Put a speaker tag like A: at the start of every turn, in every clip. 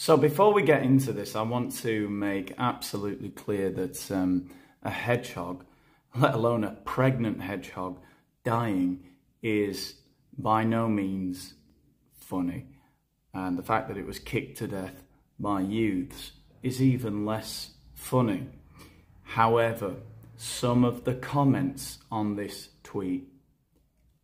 A: So before we get into this, I want to make absolutely clear that a hedgehog, let alone a pregnant hedgehog, dying is by no means funny. And the fact that it was kicked to death by youths is even less funny. However, some of the comments on this tweet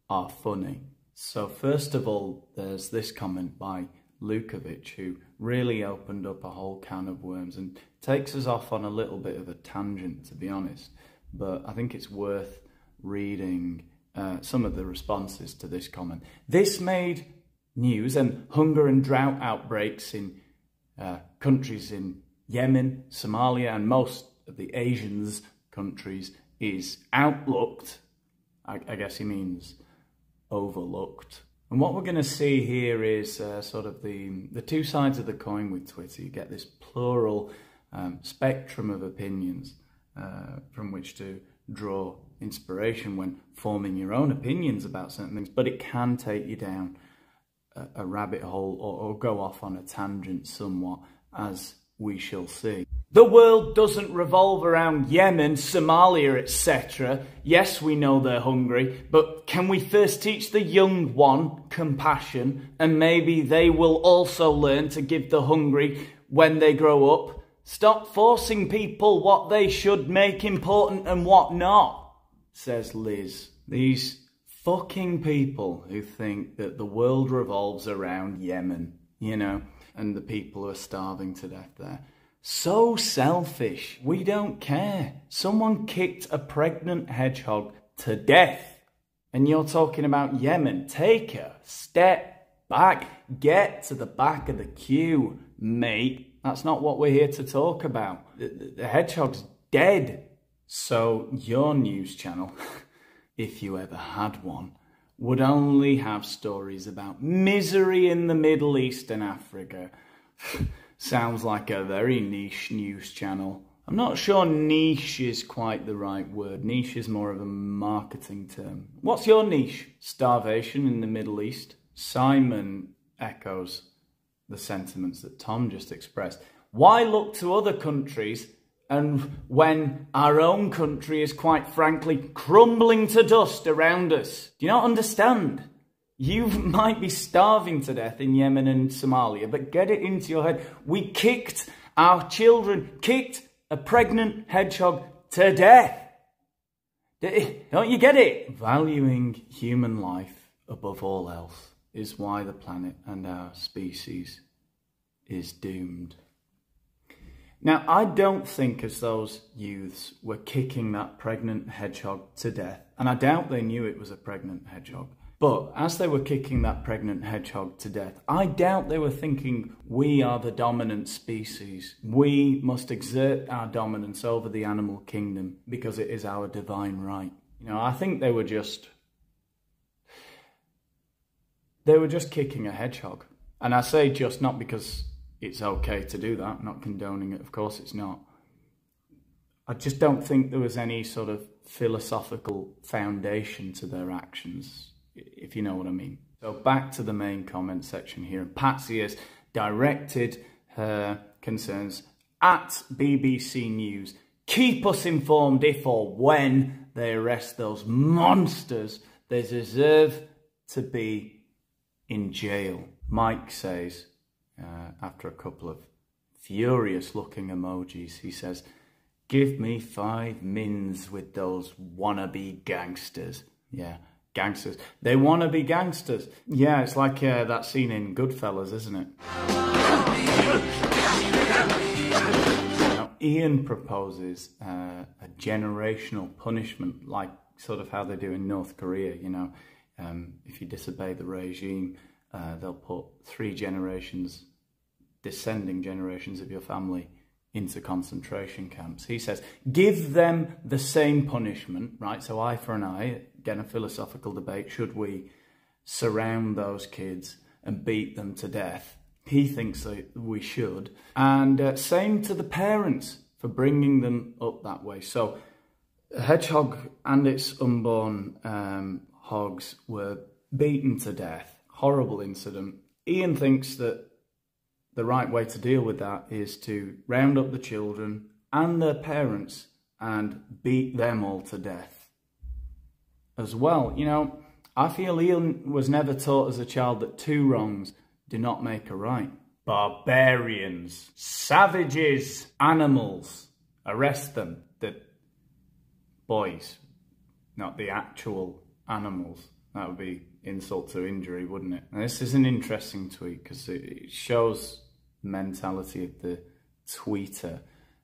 A: are funny. So first of all, there's this comment by Lukovic, who really opened up a whole can of worms and takes us off on a little bit of a tangent, to be honest. But I think it's worth reading some of the responses to this comment. This made news, and hunger and drought outbreaks in countries in Yemen, Somalia, and most of the Asian countries is outlooked. I guess he means overlooked. And what we're going to see here is sort of the two sides of the coin with Twitter. You get this plural spectrum of opinions from which to draw inspiration when forming your own opinions about certain things, but it can take you down a rabbit hole or go off on a tangent somewhat, as we shall see. The world doesn't revolve around Yemen, Somalia, etc. Yes, we know they're hungry, but can we first teach the young one compassion, and maybe they will also learn to give the hungry when they grow up? Stop forcing people what they should make important and what not, says Liz. These fucking people who think that the world revolves around Yemen, you know, and the people who are starving to death there. So selfish. We don't care. Someone kicked a pregnant hedgehog to death. And you're talking about Yemen. Take a step back. Get to the back of the queue, mate. That's not what we're here to talk about. The hedgehog's dead. So your news channel, if you ever had one, would only have stories about misery in the Middle East and Africa. Sounds like a very niche news channel. I'm not sure niche is quite the right word. Niche is more of a marketing term. What's your niche? Starvation in the Middle East? Simon echoes the sentiments that Tom just expressed. Why look to other countries and when our own country is quite frankly crumbling to dust around us? Do you not understand? You might be starving to death in Yemen and Somalia, but get it into your head. We kicked our children, kicked a pregnant hedgehog to death. Don't you get it? Valuing human life above all else is why the planet and our species is doomed. Now, I don't think as those youths were kicking that pregnant hedgehog to death, and I doubt they knew it was a pregnant hedgehog. But as they were kicking that pregnant hedgehog to death, I doubt they were thinking, we are the dominant species. We must exert our dominance over the animal kingdom because it is our divine right. You know, I think they were just kicking a hedgehog. And I say just not because it's okay to do that. I'm not condoning it. Of course it's not. I just don't think there was any sort of philosophical foundation to their actions, if you know what I mean. So back to the main comment section here. And Patsy has directed her concerns at BBC News. Keep us informed if or when they arrest those monsters. They deserve to be in jail. Mike says, after a couple of furious looking emojis, he says, give me 5 mins with those wannabe gangsters. Yeah. Gangsters. They want to be gangsters. Yeah, it's like that scene in Goodfellas, isn't it? Now, Ian proposes a generational punishment, like sort of how they do in North Korea, you know. If you disobey the regime, they'll put 3 generations, descending generations of your family into concentration camps. He says, give them the same punishment, right? So eye for an eye. Again, a philosophical debate. Should we surround those kids and beat them to death? He thinks that we should. And same to the parents for bringing them up that way. So a hedgehog and its unborn hogs were beaten to death. Horrible incident. Ian thinks that the right way to deal with that is to round up the children and their parents and beat them all to death as well. You know, I feel Ian was never taught as a child that two wrongs do not make a right. Barbarians, savages, animals, arrest them. The boys, not the actual animals. That would be insult to injury, wouldn't it? And this is an interesting tweet because it shows the mentality of the tweeter.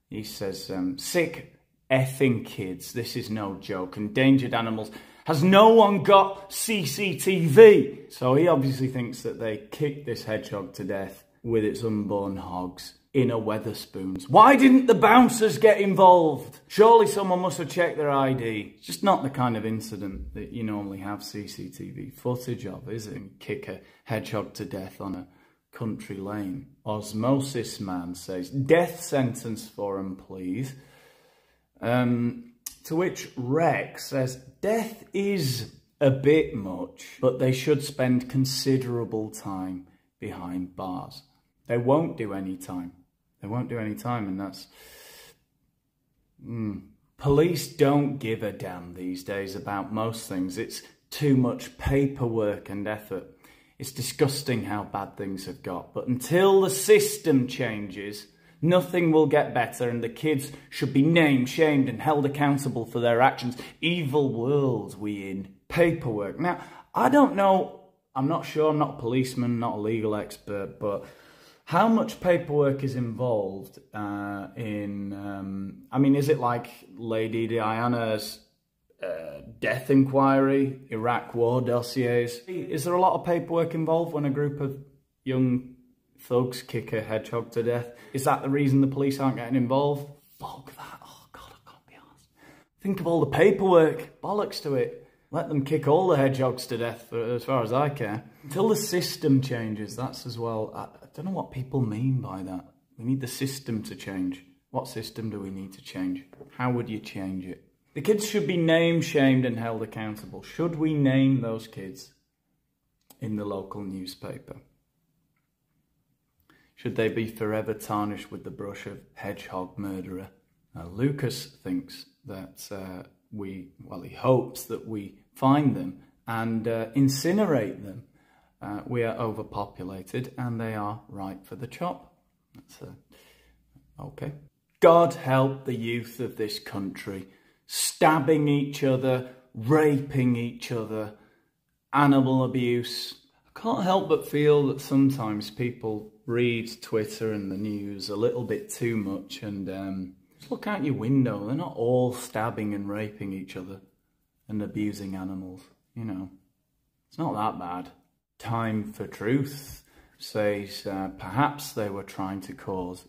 A: He says, sick effing kids, this is no joke. Endangered animals. Has no one got CCTV? So he obviously thinks that they kicked this hedgehog to death with its unborn hogs in a Wetherspoons. Why didn't the bouncers get involved? Surely someone must have checked their ID. It's just not the kind of incident that you normally have CCTV footage of, is it? And kick a hedgehog to death on a country lane. Osmosis Man says, death sentence for him, please. To which Rex says, death is a bit much, but they should spend considerable time behind bars. They won't do any time. They won't do any time, and that's... Police don't give a damn these days about most things. It's too much paperwork and effort. It's disgusting how bad things have got. But until the system changes, nothing will get better, and the kids should be named, shamed, and held accountable for their actions. Evil world we in. Paperwork. Now, I don't know, I'm not sure, I'm not a policeman, not a legal expert, but how much paperwork is involved I mean, is it like Lady Diana's death inquiry, Iraq war dossiers? Is there a lot of paperwork involved when a group of young thugs kick a hedgehog to death? Is that the reason the police aren't getting involved? Fuck that. Oh God, I can't be arsed. Think of all the paperwork. Bollocks to it. Let them kick all the hedgehogs to death as far as I care. Until the system changes, that's as well. I don't know what people mean by that. We need the system to change. What system do we need to change? How would you change it? The kids should be named, shamed and held accountable. Should we name those kids in the local newspaper? Should they be forever tarnished with the brush of Hedgehog Murderer? Lucas thinks that he hopes that we find them and incinerate them. We are overpopulated and they are ripe for the chop. That's okay. God help the youth of this country, stabbing each other, raping each other, animal abuse. I can't help but feel that sometimes people read Twitter and the news a little bit too much, and just look out your window. They're not all stabbing and raping each other and abusing animals, you know. It's not that bad. Time for Truth says perhaps they were trying to cause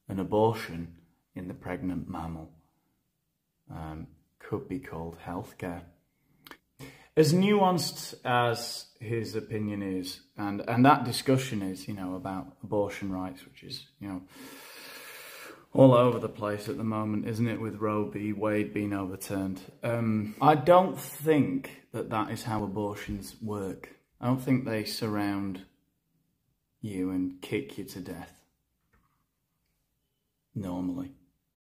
A: an abortion in the pregnant mammal. Could be called healthcare. As nuanced as his opinion is, and that discussion is, you know, about abortion rights, which is, you know, all over the place at the moment, isn't it, with Roe v. Wade being overturned. I don't think that that is how abortions work. I don't think they surround you and kick you to death. Normally.